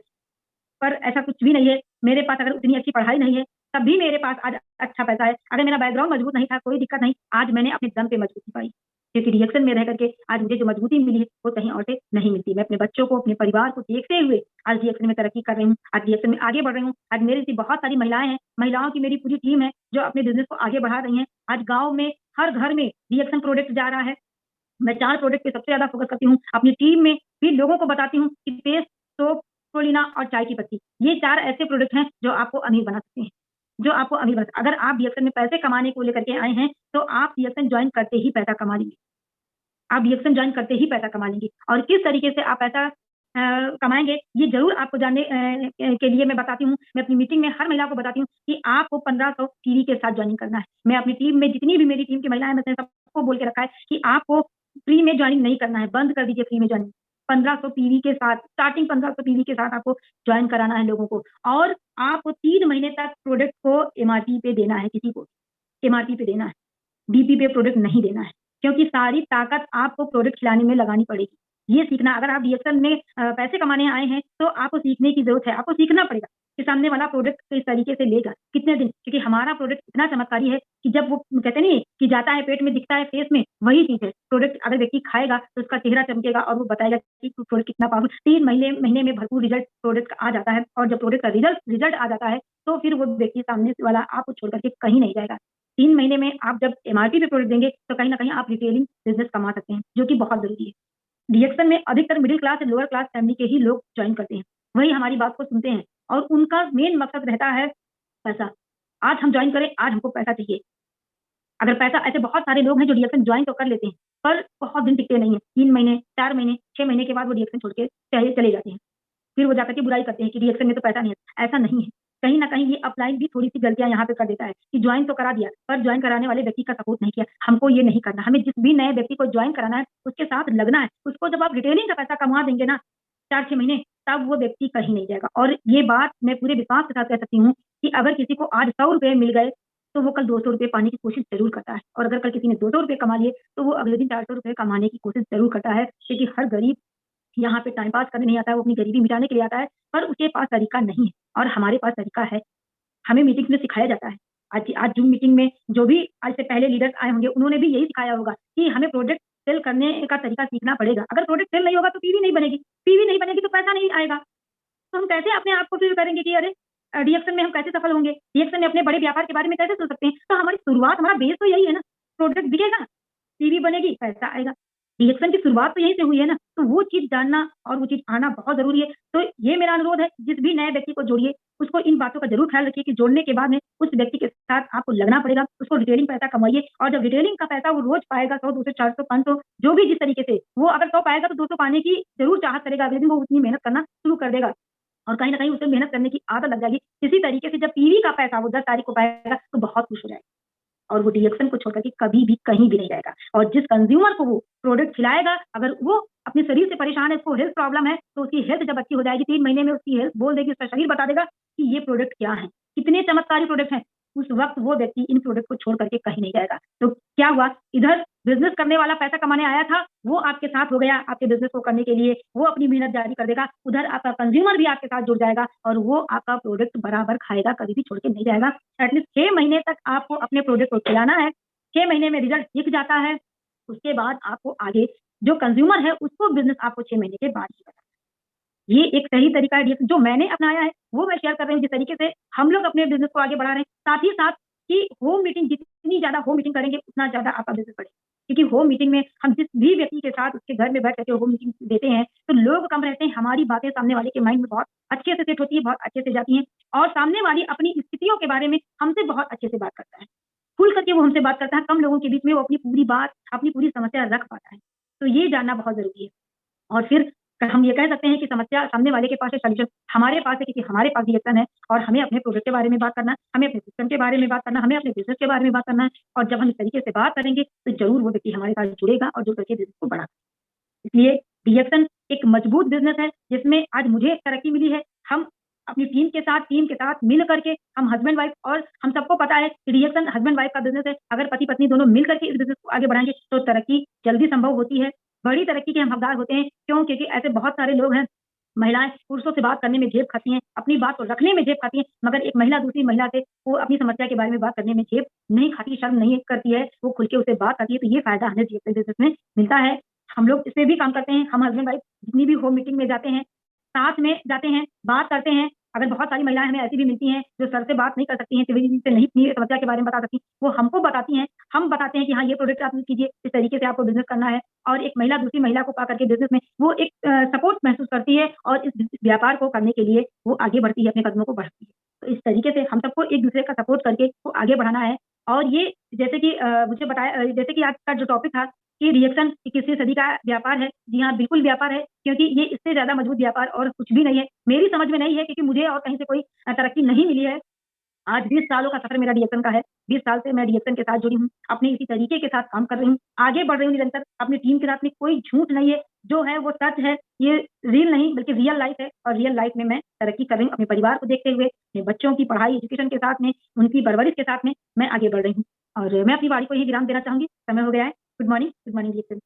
पर ऐसा कुछ भी नहीं है। मेरे पास अगर उतनी अच्छी पढ़ाई नहीं है, तब भी मेरे पास आज अच्छा पैसा है। अगर मेरा बैकग्राउंड मजबूत नहीं था, कोई दिक्कत नहीं, आज मैंने अपने दम पे मजबूती पाई, क्योंकि रिएक्शन में रह करके आज मुझे जो मजबूती मिली है वो कहीं और से नहीं मिलती। मैं अपने बच्चों को, अपने परिवार को देखते हुए आज रिएक्शन में तरक्की कर रही हूँ, आज रिएक्शन में आगे बढ़ रही हूँ। आज मेरे जैसी बहुत सारी महिलाएं हैं, महिलाओं की मेरी पूरी टीम है जो अपने बिजनेस को आगे बढ़ा रही है। आज गाँव में हर घर में रिएक्शन प्रोडक्ट जा रहा है। मैं 4 प्रोडक्ट पे सबसे ज़्यादा फोकस करती हूँ। अपनी टीम में भी लोगों को बताती हूँ कि पेस्ट, सोप, स्पिरुलिना और चाय की पत्ती, ये 4 ऐसे प्रोडक्ट हैं जो आपको अमीर बना सकते हैं, जो आपको अमीर बना। अगर आप रिएक्शन में पैसे कमाने को लेकर के आए हैं, तो आप रिएक्शन ज्वाइन करते ही पैसा कमा लेंगे। आप रिएक्शन ज्वाइन करते ही पैसा कमा लेंगे। और किस तरीके से आप पैसा कमाएंगे, ये जरूर आपको जानने के लिए मैं बताती हूँ। मैं अपनी मीटिंग में हर महिला को बताती हूँ कि आपको 1500 पीवी के साथ ज्वाइनिंग करना है। मैं अपनी टीम में जितनी भी मेरी टीम की महिलाएं, मैंने सबको बोल के रखा है कि आपको फ्री में ज्वाइनिंग नहीं करना है, बंद कर दीजिए फ्री में ज्वाइनिंग। 1500 पीवी के साथ, स्टार्टिंग 1500 पीवी के साथ आपको ज्वाइन कराना है लोगों को। और आपको 3 महीने तक प्रोडक्ट को एमआरपी पे देना है, किसी को एमआरपी पे देना है, डीपी पे प्रोडक्ट नहीं देना है, क्योंकि सारी ताकत आपको प्रोडक्ट खिलाने में लगानी पड़ेगी। ये सीखना, अगर आप रिएक्शन में पैसे कमाने आए हैं तो आपको सीखने की जरूरत है। आपको सीखना पड़ेगा कि सामने वाला प्रोडक्ट किस तरीके से लेगा, कितने दिन, क्योंकि हमारा प्रोडक्ट इतना चमत्कारी है कि जब वो कहते नहीं कि जाता है पेट में, दिखता है फेस में, वही चीज है प्रोडक्ट। अगर व्यक्ति खाएगा तो उसका चेहरा चमकेगा और वो बताएगा कि प्रोडक्ट कितना पावरफुल। 3 महीने में भरपूर रिजल्ट प्रोडक्ट का आ जाता है। और जब प्रोडक्ट का रिजल्ट आ जाता है तो फिर वो व्यक्ति सामने वाला आपको छोड़ करके कहीं नहीं जाएगा। 3 महीने में आप जब एमआरपी पे प्रोडक्ट देंगे तो कहीं ना कहीं आप रिटेलिंग बिजनेस कमा सकते हैं, जो कि बहुत जरूरी है। रिएक्शन में अधिकतर मिडिल क्लास या लोअर क्लास फैमिली के ही लोग ज्वाइन करते हैं, वही हमारी बात को सुनते हैं और उनका मेन मकसद रहता है पैसा। आज हम ज्वाइन करें, आज हमको पैसा चाहिए। अगर पैसा, ऐसे बहुत सारे लोग हैं जो रिएक्शन ज्वाइन तो कर लेते हैं पर बहुत दिन टिकते नहीं है। 3 महीने, 4 महीने, 6 महीने के बाद वो रिएक्शन छोड़ के चले जाते हैं। फिर वो जाकर के बुराई करते हैं कि रिएक्शन में तो पैसा नहीं है। ऐसा नहीं है। कहीं ना कहीं ये अपलाइन भी थोड़ी सी गलतियां यहाँ पे कर देता है कि ज्वाइन तो करा दिया पर ज्वाइन कराने वाले व्यक्ति का सपोर्ट नहीं किया। हमको ये नहीं करना। हमें जिस भी नए व्यक्ति को ज्वाइन कराना है उसके साथ लगना है। उसको जब आप रिटेलिंग का पैसा कमा देंगे ना 4-6 महीने, तब वो व्यक्ति कहीं नहीं जाएगा। और ये बात मैं पूरे विश्वास के साथ कह सकती हूँ कि अगर किसी को आज 100 रुपए मिल गए तो वो कल 200 रुपए पाने की कोशिश जरूर करता है। और अगर कल किसी ने 200 रुपए कमा लिए तो वो अगले दिन 400 रुपए कमाने की कोशिश जरूर करता है, क्योंकि हर गरीब यहाँ पे टाइम पास करने नहीं आता है, वो अपनी गरीबी मिटाने के लिए आता है, पर उसके पास तरीका नहीं है और हमारे पास तरीका है। हमें मीटिंग्स में सिखाया जाता है। आज जूम मीटिंग में जो भी आज से पहले लीडर्स आए होंगे उन्होंने भी यही सिखाया होगा कि हमें प्रोडक्ट सेल करने का तरीका सीखना पड़ेगा। अगर प्रोडक्ट सेल नहीं होगा तो पीवी नहीं बनेगी, पीवी नहीं बनेगी तो पैसा नहीं आएगा। तो हम कैसे अपने आप को फील करेंगे कि अरे रिएक्शन में हम कैसे सफल होंगे, रिएक्शन में अपने बड़े व्यापार के बारे में कैसे सोच सकते हैं। तो हमारी शुरुआत, हमारा बेस तो यही है ना, प्रोडक्ट बिकेगा, पीवी बनेगी, पैसा आएगा। रिएक्शन की शुरुआत तो यहीं से हुई है ना, तो वो चीज जानना और वो चीज आना बहुत जरूरी है। तो ये मेरा अनुरोध है, जिस भी नए व्यक्ति को जोड़िए उसको इन बातों का जरूर ख्याल रखिए कि जोड़ने के बाद में उस व्यक्ति के साथ आपको लगना पड़ेगा, उसको रिटेलिंग पैसा कमाइए। और जब रिटेलिंग का पैसा वो रोज पाएगा 100, 200, 400, 500, जो भी जिस तरीके से, वो अगर 100 पाएगा तो 200 पाने की जरूर चाहत करेगा। अगले दिन वो उतनी मेहनत करना शुरू कर देगा और कहीं ना कहीं उसे मेहनत करने की आदत लग जाएगी। इसी तरीके से जब पीवी का पैसा वो 10 तारीख को पाएगा तो बहुत खुश हो जाएगा और वो रिएक्शन को छोड़ करके कभी भी कहीं भी नहीं जाएगा। और जिस कंज्यूमर को वो प्रोडक्ट खिलाएगा, अगर वो अपने शरीर से परेशान है, उसको हेल्थ प्रॉब्लम है, तो उसकी हेल्थ जब अच्छी हो जाएगी 3 महीने में उसकी हेल्थ बोल देगी, उसका शरीर बता देगा कि ये प्रोडक्ट क्या है, कितने चमत्कारी प्रोडक्ट हैं। उस वक्त वो व्यक्ति इन प्रोडक्ट को छोड़ करके कहीं नहीं जाएगा। तो क्या हुआ, इधर बिजनेस करने वाला पैसा कमाने आया था, वो आपके साथ हो गया आपके बिजनेस को करने के लिए, वो अपनी मेहनत जारी कर देगा। उधर आपका कंज्यूमर भी आपके साथ जुड़ जाएगा और वो आपका प्रोडक्ट बराबर खाएगा, कभी भी छोड़ के नहीं जाएगा। एटलीस्ट 6 महीने तक आपको अपने प्रोडक्ट को खिलाना है। 6 महीने में रिजल्ट दिख जाता है, उसके बाद आपको आगे जो कंज्यूमर है उसको बिजनेस आपको 6 महीने के बाद ही बताना है। ये एक सही तरीका है जो मैंने अपनाया है, वो मैं शेयर कर रही हूँ। जिस तरीके से हम लोग अपने बिजनेस को आगे बढ़ा रहे हैं, साथ ही साथ कि होम मीटिंग, जितनी ज्यादा होम मीटिंग करेंगे उतना ज्यादा आपका बिजनेस बढ़ेगा। क्योंकि होम मीटिंग में हम जिस भी व्यक्ति के साथ उसके घर में बैठ करके होम मीटिंग देते हैं तो लोग कम रहते हैं, हमारी बातें सामने वाले के माइंड में बहुत अच्छे से सेट होती है, बहुत अच्छे से जाती हैं और सामने वाली अपनी स्थितियों के बारे में हमसे बहुत अच्छे से बात करता है, खुल करके वो हमसे बात करता है। कम लोगों के बीच में वो अपनी पूरी बात, अपनी पूरी समस्या रख पाता है। तो ये जानना बहुत जरूरी है। और फिर हम ये कह सकते हैं कि समस्या सामने वाले के पास है, सॉल्यूशन हमारे पास है, क्योंकि हमारे पास रिएक्शन है और हमें अपने प्रोडक्ट के बारे में बात करना, हमें अपने सिस्टम के बारे में बात करना, हमें अपने बिजनेस के बारे में बात करना है। और जब हम इस तरीके से बात करेंगे तो जरूर वो व्यक्ति हमारे साथ जुड़ेगा और जुड़ करके बिजनेस को बढ़ा। इसलिए रिएक्शन एक मजबूत बिजनेस है जिसमें आज मुझे तरक्की मिली है। हम अपनी टीम के साथ मिल करके, हम हस्बैंड वाइफ, और हम सबको पता है कि रिएक्शन हस्बैंड वाइफ का बिजनेस है। अगर पति पत्नी दोनों मिल करके इस बिजनेस को आगे बढ़ाएंगे तो तरक्की जल्दी संभव होती है, बड़ी तरक्की के हम हकदार होते हैं। क्यों? क्योंकि ऐसे बहुत सारे लोग हैं महिलाएं पुरुषों से बात करने में झेप खाती हैं, अपनी बात को रखने में झेप खाती हैं, मगर एक महिला दूसरी महिला से वो अपनी समस्या के बारे में बात करने में झेप नहीं खाती, शर्म नहीं करती है, वो खुल के उसे बात करती है। तो ये फायदा हमें जीएसएल बिजनेस में मिलता है। हम लोग इसमें भी काम करते हैं, हम हस्बैंड वाइफ जितनी भी होम मीटिंग में जाते हैं, साथ में जाते हैं, बात करते हैं। अगर बहुत सारी महिलाएं हमें ऐसी भी मिलती हैं जो सर से बात नहीं कर सकती हैं, त्रिवेदी से नहीं अपनी समस्या के बारे में बता सकती, वो हमको बताती हैं, हम बताते हैं कि हाँ ये प्रोडक्ट आप यूज कीजिए, इस तरीके से आपको बिजनेस करना है। और एक महिला दूसरी महिला को पा करके बिजनेस में वो एक सपोर्ट महसूस करती है और इस व्यापार को करने के लिए वो आगे बढ़ती है, अपने कदमों को बढ़ती है। तो इस तरीके से हम सबको एक दूसरे का सपोर्ट करके वो आगे बढ़ाना है। और ये जैसे कि मुझे बताया, जैसे कि आज का जो टॉपिक था कि रिएक्शन 21वीं सदी का व्यापार है। जी हाँ, बिल्कुल व्यापार है, क्योंकि ये इससे ज़्यादा मजबूत व्यापार और कुछ भी नहीं है। मेरी समझ में नहीं है, क्योंकि मुझे और कहीं से कोई तरक्की नहीं मिली है। आज 20 सालों का सफ़र मेरा रिएक्शन का है। 20 साल से मैं रिएक्शन के साथ जुड़ी हूँ, अपने इसी तरीके के साथ काम कर रही हूँ, आगे बढ़ रही हूँ निरंतर अपनी टीम के साथ में। कोई झूठ नहीं है, जो है वो सच है। ये रील नहीं बल्कि रियल लाइफ़ है, और रियल लाइफ़ में मैं तरक्की कर रही हूँ। अपने परिवार को देखते हुए, अपने बच्चों की पढ़ाई, एजुकेशन के साथ में, उनकी परवरिश के साथ में मैं आगे बढ़ रही हूँ। और मैं अपनी वाणी को यहीं विराम देना चाहूँगी। समय हो गया है। Good morning reaction.